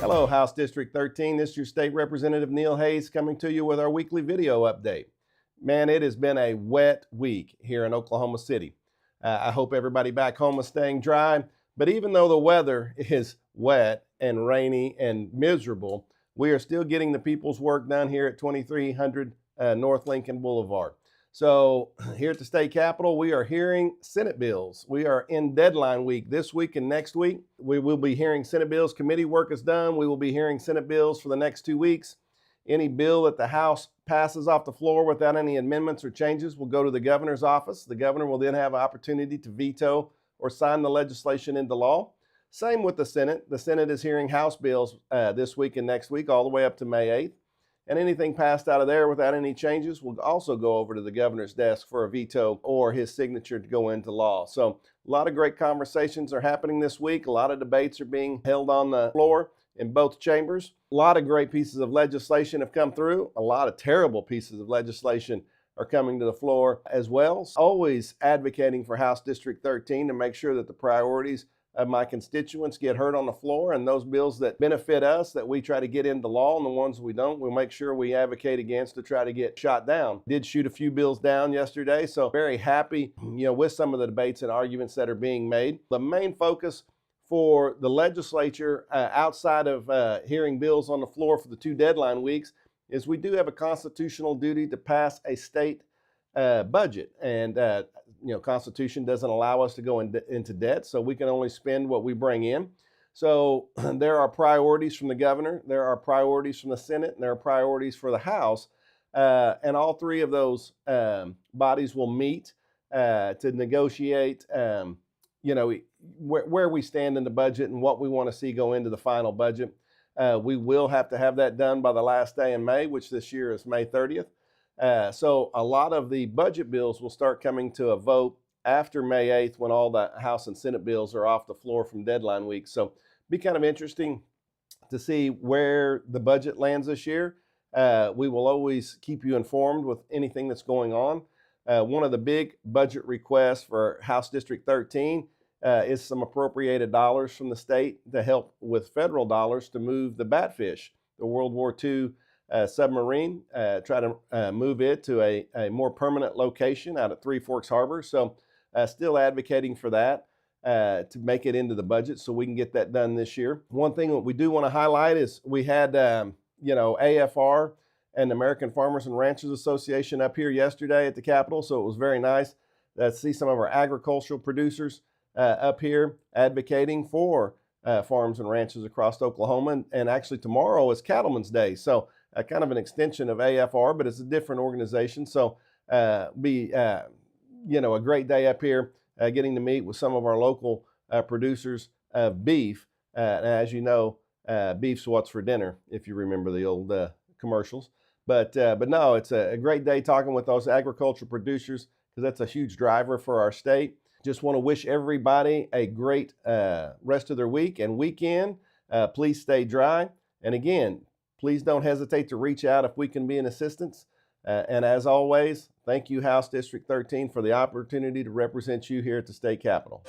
Hello, House District 13. This is your State Representative Neil Hayes coming to you with our weekly video update. Man, it has been a wet week here in Oklahoma City. I hope everybody back home is staying dry, but even though the weather is wet and rainy and miserable, we are still getting the people's work done here at 2300 North Lincoln Boulevard. So here at the state capitol, we are hearing Senate bills. We are in deadline week this week and next week. We will be hearing Senate bills. Committee work is done. We will be hearing Senate bills for the next 2 weeks. Any bill that the House passes off the floor without any amendments or changes will go to the governor's office. The governor will then have an opportunity to veto or sign the legislation into law. Same with the Senate. The Senate is hearing House bills this week and next week all the way up to May 8th. And anything passed out of there without any changes will also go over to the governor's desk for a veto or his signature to go into law. So a lot of great conversations are happening this week. A lot of debates are being held on the floor in both chambers. A lot of great pieces of legislation have come through. A lot of terrible pieces of legislation are coming to the floor as well. Always advocating for House District 13 to make sure that the priorities of my constituents get heard on the floor, and those bills that benefit us that we try to get into law, and the ones we don't, we'll make sure we advocate against to try to get shot down. Did shoot a few bills down yesterday, so very happy, with some of the debates and arguments that are being made. The main focus for the legislature, outside of hearing bills on the floor for the 2 deadline weeks, is we do have a constitutional duty to pass a state budget, and Constitution doesn't allow us to go into debt, so we can only spend what we bring in. So there are priorities from the governor, there are priorities from the Senate, and there are priorities for the House, and all 3 of those bodies will meet to negotiate, where we stand in the budget and what we want to see go into the final budget. We will have to have that done by the last day in May, which this year is May 30th. So a lot of the budget bills will start coming to a vote after May 8th when all the House and Senate bills are off the floor from deadline week. So be kind of interesting to see where the budget lands this year. We will always keep you informed with anything that's going on. One of the big budget requests for House District 13 is some appropriated dollars from the state to help with federal dollars to move the Batfish, the World War II submarine, try to move it to a more permanent location out at Three Forks Harbor. So still advocating for that to make it into the budget so we can get that done this year. One thing that we do want to highlight is we had, AFR and the American Farmers and Ranchers Association up here yesterday at the Capitol. So it was very nice to see some of our agricultural producers up here advocating for farms and ranches across Oklahoma. And actually tomorrow is Cattlemen's Day. So kind of an extension of AFR, but it's a different organization. So be a great day up here, getting to meet with some of our local producers of beef. As you know, beef's what's for dinner, if you remember the old commercials. But no, it's a great day talking with those agricultural producers because that's a huge driver for our state. Just want to wish everybody a great rest of their week and weekend. Please stay dry. And again, please don't hesitate to reach out if we can be an assistance. And as always, thank you, House District 13, for the opportunity to represent you here at the state capitol.